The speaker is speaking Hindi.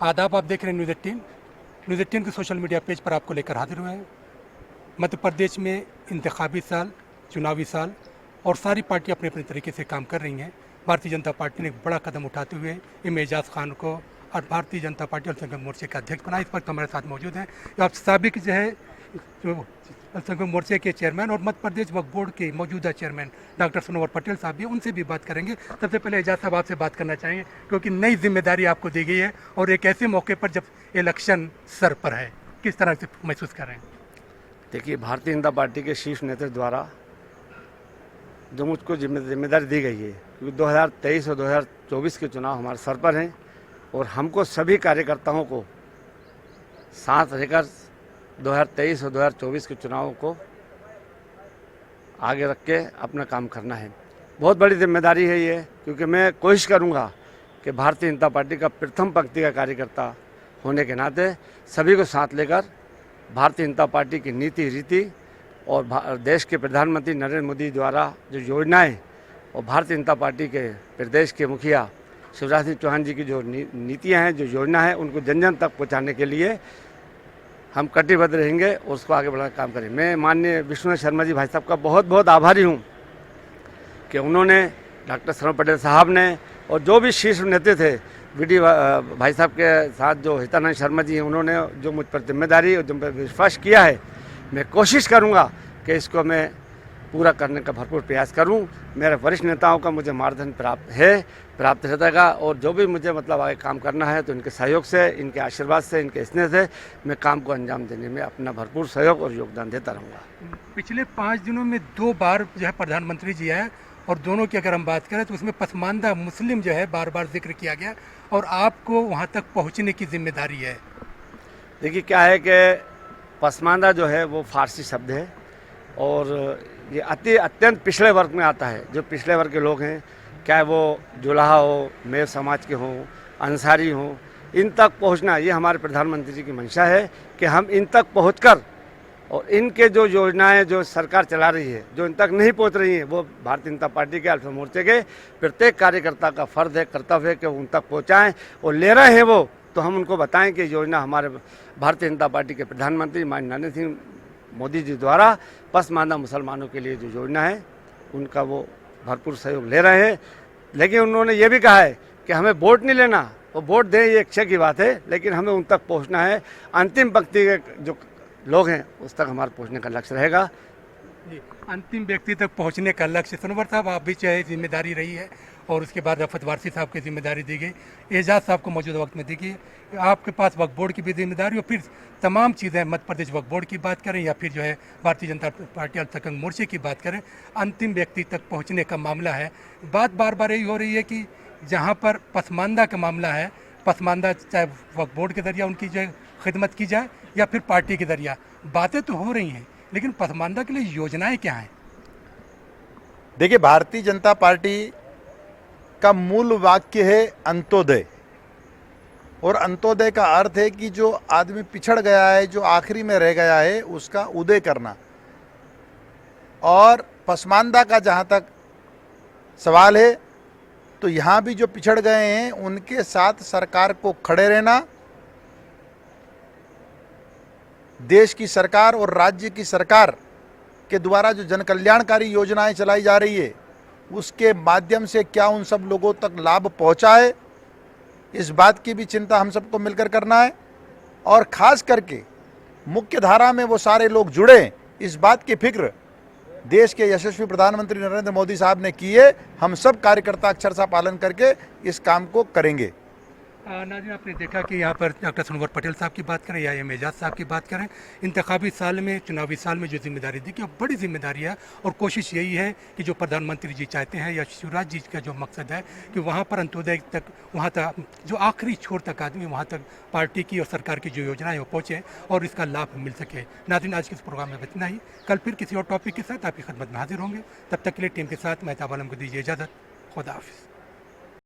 आदाब, आप देख रहे हैं न्यूज़ 18। न्यूज़ 18 के सोशल मीडिया पेज पर आपको लेकर हाजिर हुए हैं। मध्य प्रदेश में इंतखाबी साल, चुनावी साल और सारी पार्टियां अपने अपने तरीके से काम कर रही हैं। भारतीय जनता पार्टी ने एक बड़ा कदम उठाते हुए एजाज खान को और भारतीय जनता पार्टी अल्पसंख्यक मोर्चे के अध्यक्ष बनाया। इस वक्त हमारे साथ मौजूद हैं आप साबिक जो है जो अल्पसंख्यक मोर्चे के चेयरमैन और मध्य प्रदेश वक्फ बोर्ड के मौजूदा चेयरमैन डॉक्टर सनोवर पटेल साहब भी, उनसे भी बात करेंगे। सबसे पहले एजाज साहब आपसे बात करना चाहेंगे क्योंकि नई जिम्मेदारी आपको दी गई है और एक ऐसे मौके पर जब इलेक्शन सर पर है, किस तरह से महसूस कर रहे हैं? देखिए, भारतीय जनता पार्टी के शीर्ष नेतृत्व द्वारा जो मुझको जिम्मेदारी दी गई है, क्योंकि 2023 और 2024 के चुनाव हमारे सर पर हैं और हमको सभी कार्यकर्ताओं को साथ रहकर 2023 और 2024 के चुनाव को आगे रख के अपना काम करना है। बहुत बड़ी जिम्मेदारी है ये, क्योंकि मैं कोशिश करूँगा कि भारतीय जनता पार्टी का प्रथम पंक्ति का कार्यकर्ता होने के नाते सभी को साथ लेकर भारतीय जनता पार्टी की नीति रीति और देश के प्रधानमंत्री नरेंद्र मोदी द्वारा जो योजनाएं और भारतीय जनता पार्टी के प्रदेश के मुखिया शिवराज सिंह चौहान जी की जो नीतियां हैं, जो योजना है, उनको जन जन तक पहुंचाने के लिए हम कटिबद्ध रहेंगे और उसको आगे बढ़ाने का काम करेंगे। मैं माननीय विष्णु शर्मा जी भाई साहब का बहुत बहुत आभारी हूँ कि उन्होंने, डॉक्टर सनोवर पटेल साहब ने और जो भी शीर्ष नेता थे वीडी भाई साहब के साथ जो हितानंद शर्मा जी हैं, उन्होंने जो मुझ पर जिम्मेदारी और जिन पर विश्वास किया है, मैं कोशिश करूंगा कि इसको मैं पूरा करने का भरपूर प्रयास करूं। मेरे वरिष्ठ नेताओं का मुझे मार्गदर्शन प्राप्त रहेगा और जो भी मुझे आगे काम करना है तो इनके सहयोग से, इनके आशीर्वाद से, इनके स्नेह से मैं काम को अंजाम देने में अपना भरपूर सहयोग और योगदान देता रहूँगा। पिछले 5 दिनों में 2 बार जो है प्रधानमंत्री जी आए और दोनों की अगर हम बात करें तो उसमें पसमानदा मुस्लिम जो है बार बार जिक्र किया गया और आपको वहाँ तक पहुँचने की जिम्मेदारी है। देखिए, क्या है कि पसमानदा जो है वो फारसी शब्द है और ये अत्यंत पिछड़े वर्ग में आता है। जो पिछड़े वर्ग के लोग हैं, चाहे वो जुलाहा हो, मेर समाज के हों, अंसारी हों, इन तक पहुंचना ये हमारे प्रधानमंत्री जी की मंशा है कि हम इन तक पहुंचकर और इनके जो योजनाएं जो सरकार चला रही है, जो इन तक नहीं पहुंच रही हैं, वो भारतीय जनता पार्टी के अल्पसंख्यक मोर्चे के प्रत्येक कार्यकर्ता का फर्ज है, कर्तव्य है कि उन तक पहुँचाएँ और ले रहे हैं वो, तो हम उनको बताएं कि योजना हमारे भारतीय जनता पार्टी के प्रधानमंत्री माननीय नरेंद्र सिंह मोदी जी द्वारा पसमानदा मुसलमानों के लिए जो योजना है उनका वो भरपूर सहयोग ले रहे हैं। लेकिन उन्होंने ये भी कहा है कि हमें वोट नहीं लेना, वो वोट दें ये इच्छा की बात है, लेकिन हमें उन तक पहुंचना है। अंतिम पंक्ति के जो लोग हैं उस तक हमारे पहुंचने का लक्ष्य रहेगा। अंतिम व्यक्ति तक पहुंचने का लक्ष्य। सनोवर साहब, आप भी चाहे जिम्मेदारी रही है और उसके बाद रफत वारसी साहब की जिम्मेदारी दी गई, एजाज साहब को मौजूदा वक्त में दी गई, आपके पास वक्फ बोर्ड की भी जिम्मेदारी और फिर तमाम चीज़ें मध्य प्रदेश वक्फ बोर्ड की बात करें या फिर जो है भारतीय जनता पार्टी अल्पसंख्यक मोर्चे की बात करें, अंतिम व्यक्ति तक पहुँचने का मामला है। बात बार बार यही हो रही है कि जहाँ पर पसमानदा का मामला है, पसमानदा चाहे वक्फ बोर्ड के जरिए उनकी जो खिदमत की जाए या फिर पार्टी के जरिए, बातें तो हो रही हैं लेकिन पसमानदा के लिए योजनाएं क्या हैं? देखिए, भारतीय जनता पार्टी का मूल वाक्य है अंत्योदय, और अंत्योदय का अर्थ है कि जो आदमी पिछड़ गया है, जो आखिरी में रह गया है, उसका उदय करना। और पसमानदा का जहाँ तक सवाल है तो यहाँ भी जो पिछड़ गए हैं उनके साथ सरकार को खड़े रहना, देश की सरकार और राज्य की सरकार के द्वारा जो जन कल्याणकारी योजनाएं चलाई जा रही है उसके माध्यम से क्या उन सब लोगों तक लाभ पहुंचा है, इस बात की भी चिंता हम सबको मिलकर करना है। और खास करके मुख्य धारा में वो सारे लोग जुड़े, इस बात की फिक्र देश के यशस्वी प्रधानमंत्री नरेंद्र मोदी साहब ने की है। हम सब कार्यकर्ता अक्षरशः पालन करके इस काम को करेंगे। नाज़रीन, आपने देखा कि यहाँ पर डॉक्टर सनोवर पटेल साहब की बात करें या एजाज साहब की बात करें, इंतखाबी साल में, चुनावी साल में जो जिम्मेदारी दी कि बड़ी जिम्मेदारी है और कोशिश यही है कि जो प्रधानमंत्री जी चाहते हैं या शिवराज जी का जो मकसद है कि वहाँ पर अंत्योदय तक, वहाँ तक जो आखिरी छोर तक आदमी, वहाँ तक पार्टी की और सरकार की जो योजनाएं वो पहुँचे और इसका लाभ मिल सके। नाज़रीन, आज के इस प्रोग्राम में इतना ही। कल फिर किसी और टॉपिक के साथ आपकी खिदमत में हाजिर होंगे। तब तक के लिए टीम के साथ मैं ताब आलम को दीजिए इजाज़त। खुदा हाफिज़।